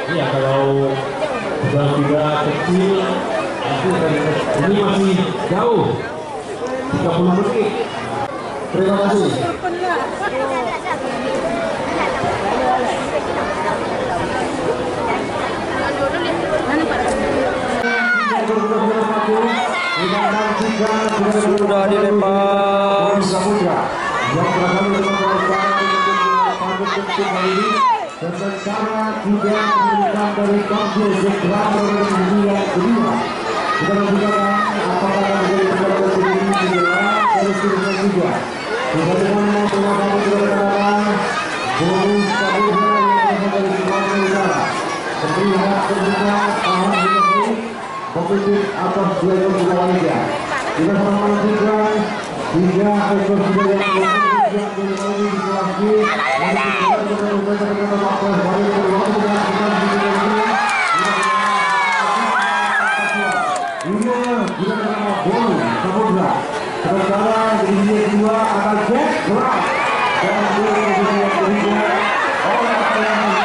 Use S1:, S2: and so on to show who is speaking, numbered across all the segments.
S1: Iya, kalau sudah tidak kecil, ini masih jauh, 30 menit. Terima kasih.
S2: Sudah dilempar.
S1: Dan secara juga memberikan dari Konsul Segera yang kedua. Kita menunjukkan apakah menjadi pendapat sendiri juga dari seluruh juga. Kita dengan menggunakan bonus kaburnya yang dari Sumatera Utara. Terlihat terbuka tahun ini kompetitif atas dua ekor wanita. Kita sama menunjukkan 3 ekor kuda yang sementara di dunia kedua ada Jack Brown dan di dunia ketiga oleh
S2: yang ke-6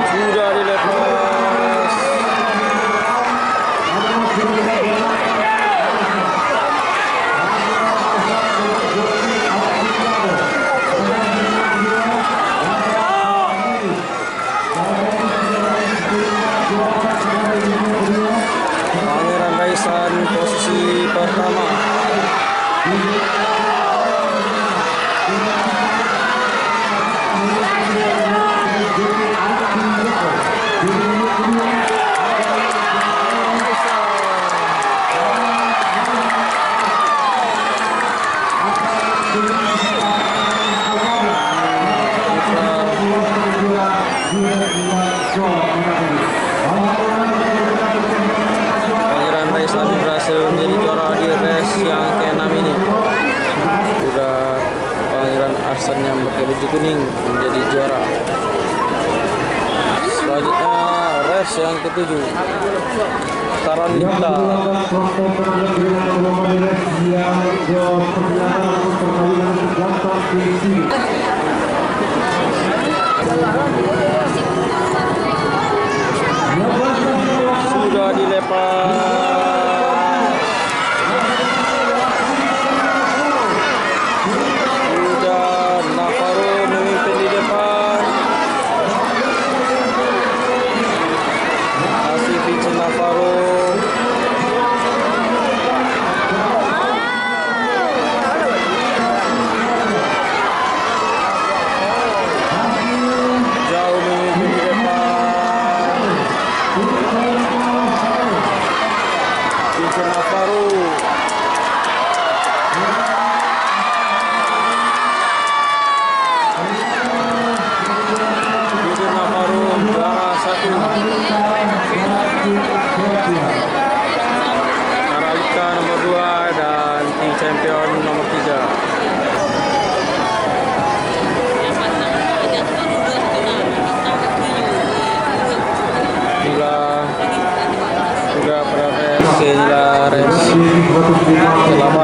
S2: sudah dilepas. Pangeran Raisan posisi pertama. Pangeran Raisan berhasil menjadi juara di race yang ke-6 ini. Sudah Pangeran Arsan yang pakai baju kuning menjadi juara. Selanjutnya race yang ke-7 Tarandita. Sudah dilepas. Sudah Navarro memimpin di depan. Masih Vincent Navarro. Jauh memimpin di depan. Vincent Navarro. Vincent Navarro juara 1. Aralika nomor 2 dan tim champion nomor 3. Sudah pada race ke-8.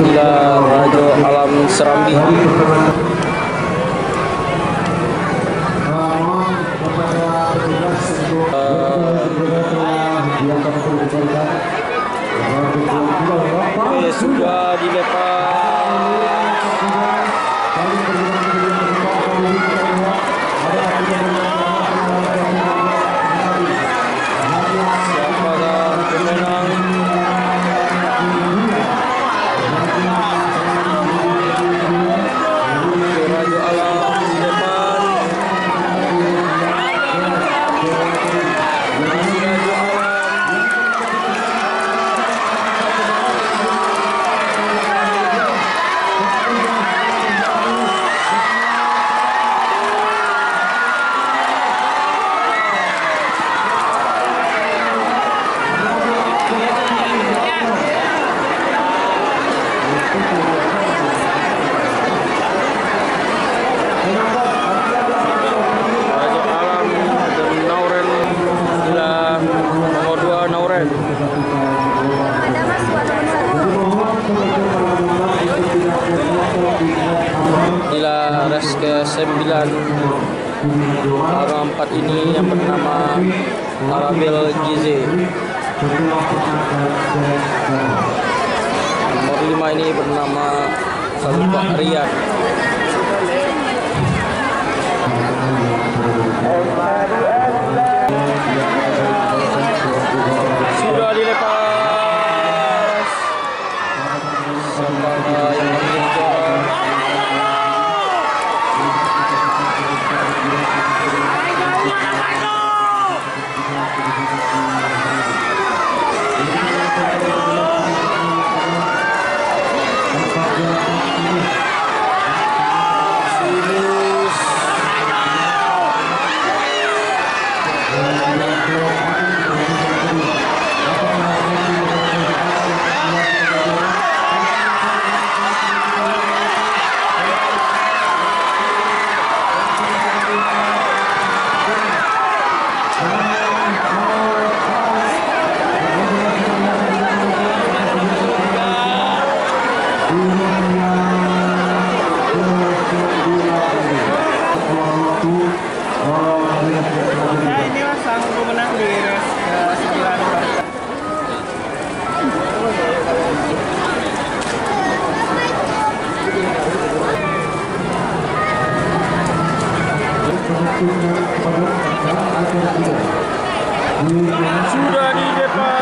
S2: Inilah Rajo Alam Serambi. Sudah dilepas. Siapakah pemenang? Inilah race ke-9 nomor 4 ini yang bernama Arabel Gize. Nomor 5 ini bernama Salubak Riyad. Sudah dilepas. Siapakah yang menjadi juara?
S3: Inilah sang pemenang di race ke-9.
S2: Sudah dilepas.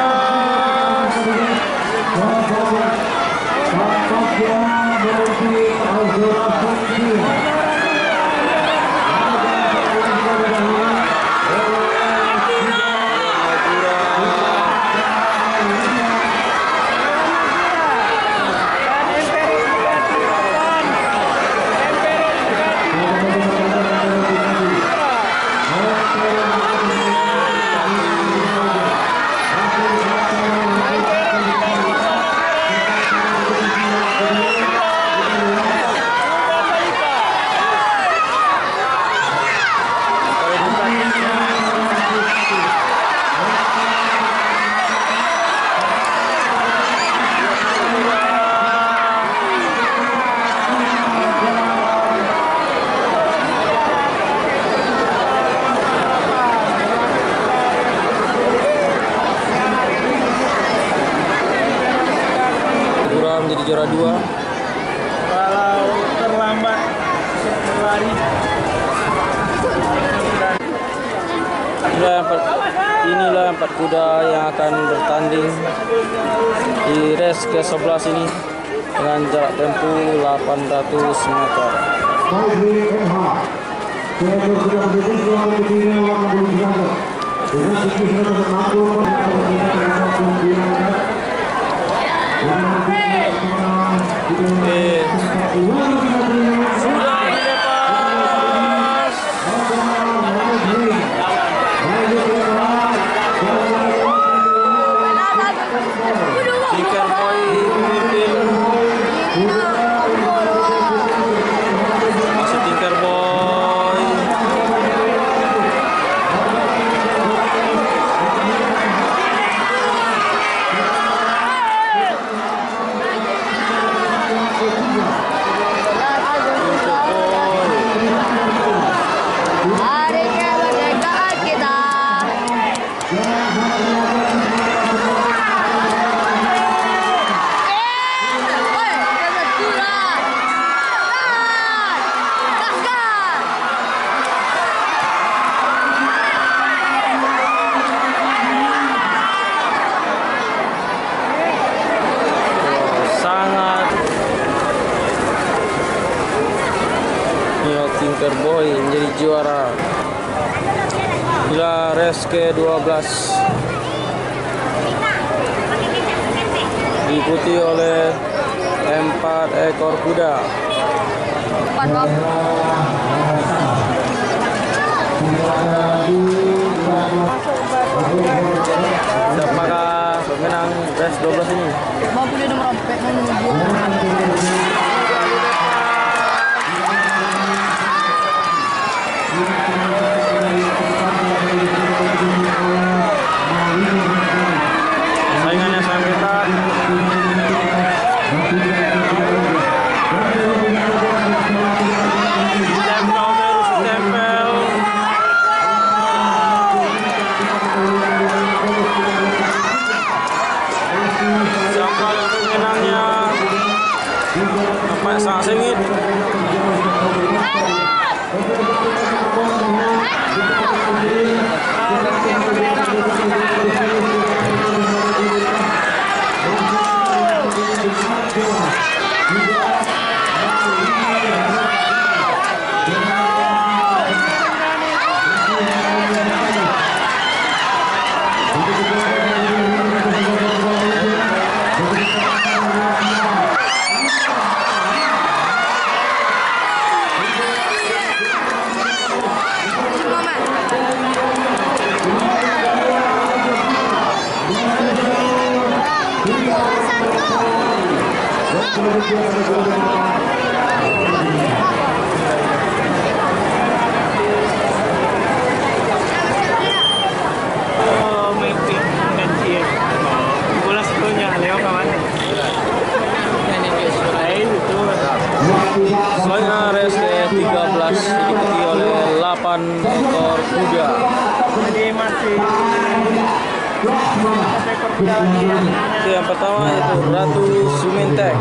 S2: Menjadi juara 2.
S3: Kalau terlambat berlari.
S2: Inilah 4 kuda yang akan bertanding di race ke-11 ini dengan jarak tempuh 800 meter. Sudah dilepas. Tinker Boy memimpin. Masih Tinker Boy.
S4: Hari kemerdekaan kita. Woi, kebetulan. Gaskan.
S2: Sangat Tinker Boy menjadi juara. Inilah race ke-12 diikuti oleh 4 ekor kuda. Siapakah pemenang race 12 ini?
S4: Mampu dia nomor 4.
S2: Saingannya sangat ketat. sangat sengit.
S3: Oh, main tim dan cheer. Bola setelahnya Leo kawan. Lain itu.
S2: Selanjutnya race ke-13 diikuti oleh 8 ekor kuda.
S3: Jadi masih ekor kuda lagi yang
S2: Itu yang pertama itu Ratu Sumintek.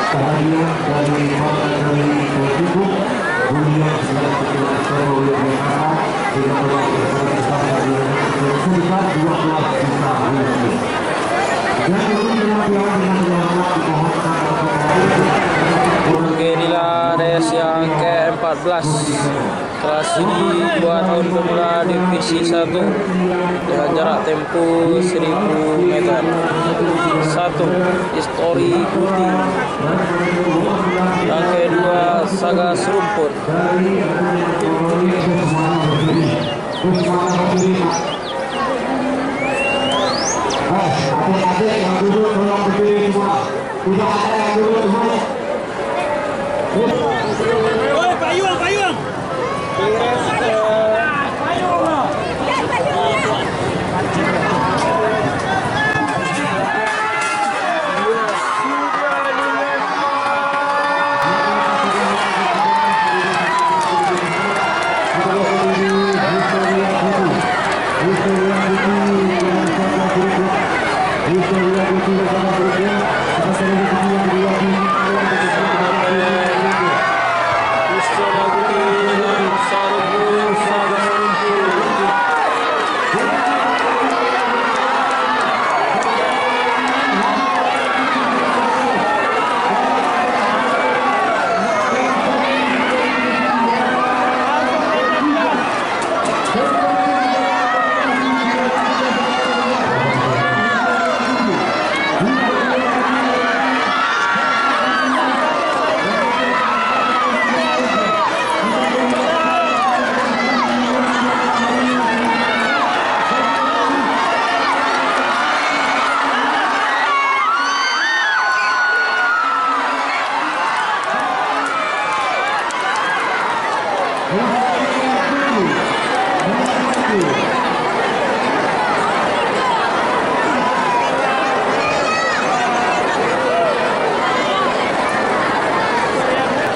S1: Kehadiran dari Mantan dari Sibuk, Bulian segala sesuatu Solo Yogyakarta dengan uang bersama sebesar 12 juta rupiah. Dan itu penampilan dengan hormat dimohonkan
S2: Oke, inilah race yang ke-14. Kelas ini 2 tahun pemula divisi 1 dengan jarak tempuh 1000 meter. 1 Histori Putih. Yang kedua Saga Serumput.
S1: adik-adik yang duduk tolong berdiri semua. Tidak ada yang duduk semua.
S3: Oi, payung, payung.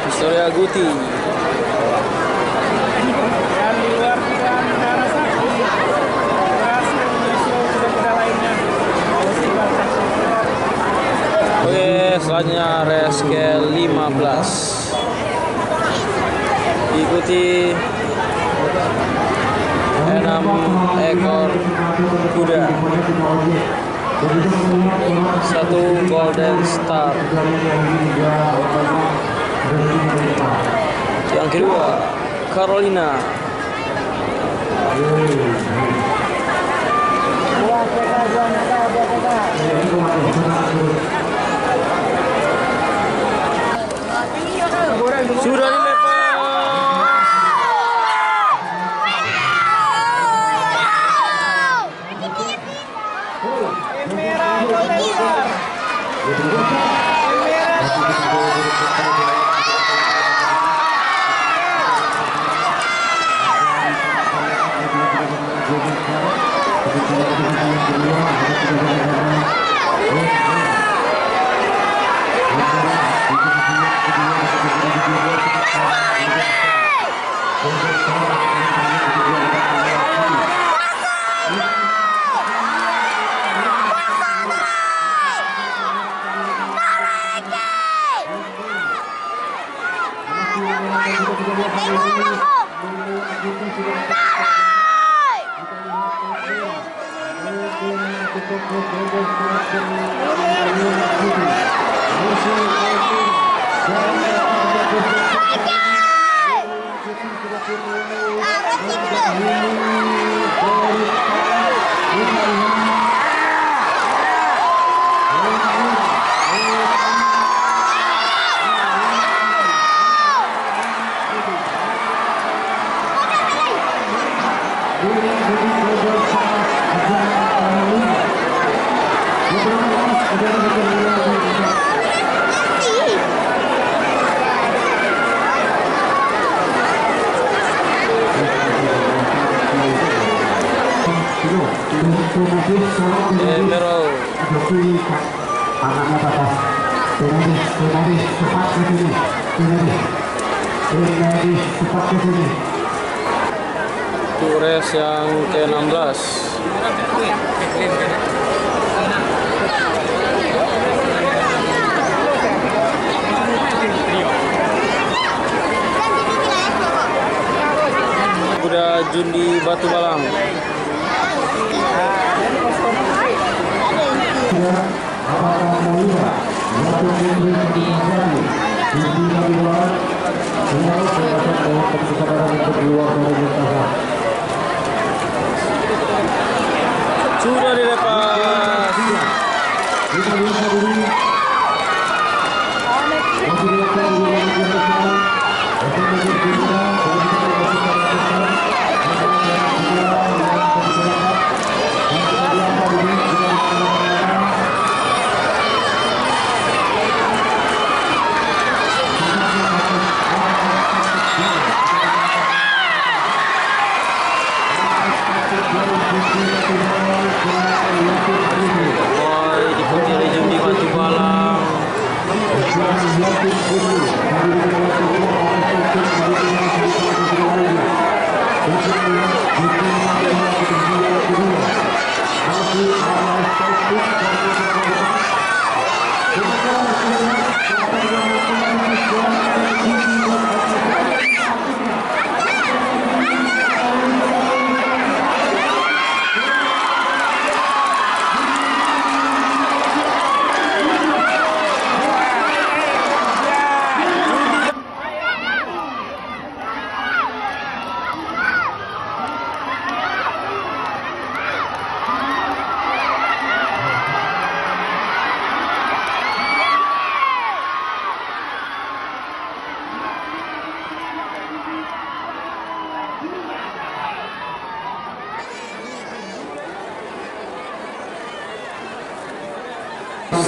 S2: Historia Guti. 6 ekor kuda, 1 Golden Star. Yang kedua Carolina, sudah dilepas. Emerald.
S1: Anaknya batas. Tenadi cepat ke sini. Tenadi cepat ke sini.
S2: Tures yang ke-16. Kuda Jundi Batu Balang. Sudah dilepas. Diikuti oleh Jundi Batu Balang.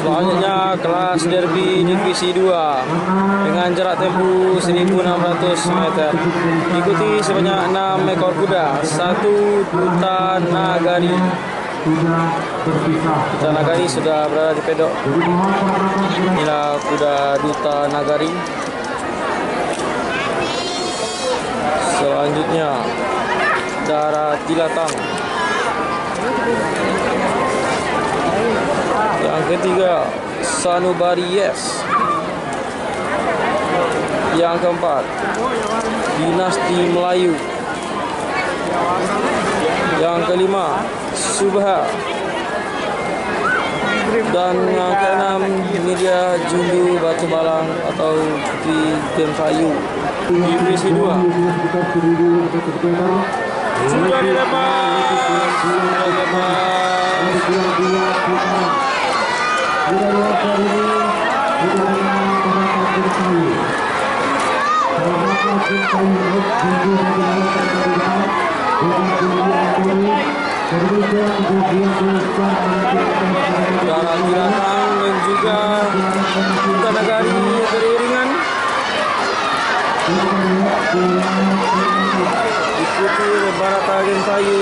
S2: Selanjutnya kelas derby divisi 2 dengan jarak tempuh 1.600 meter. Diikuti sebanyak 6 ekor kuda, 1 Duta Nagari. Duta Nagari sudah berada di pedok. Inilah kuda Duta Nagari. Selanjutnya Darah Dilatang. Yang ketiga Sanubari Yes. Yang keempat, Dinasti Melayu. Yang kelima, Subha. Dan yang keenam, Media Jundu Batu Balang atau Putri Gensayu. Divisi 2 sudah dilepas. Darah Tiratang dan juga Bukan Nagari beriringan diikuti oleh Barata Gensayu.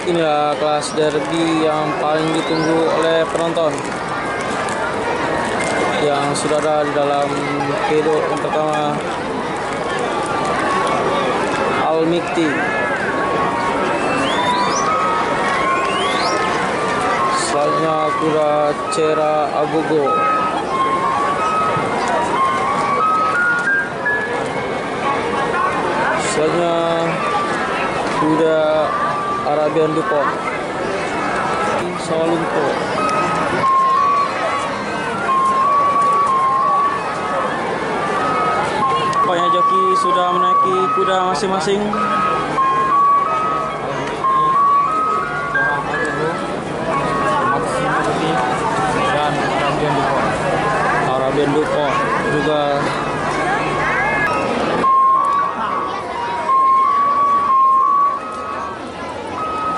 S2: Inilah kelas derby yang paling ditunggu oleh penonton yang sudah ada di dalam kedok yang pertama, Al-Mikti. Selanjutnya kuda Cera Agogo. Selanjutnya kuda Arabian Dupont Sawalunto. Banyak joki sudah menaiki kuda masing-masing. Dan Arabian Dupont juga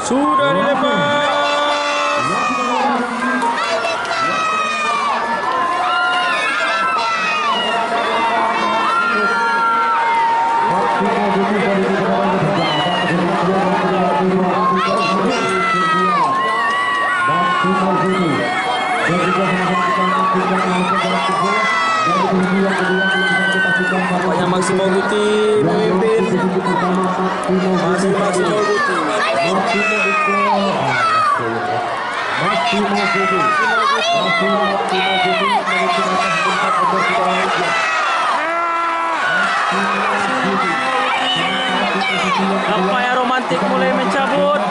S2: sudah dilepas. Banyak Maksimo Guti memimpin. Masih Maksimo Guti. Apa yang romantik mulai mencabut.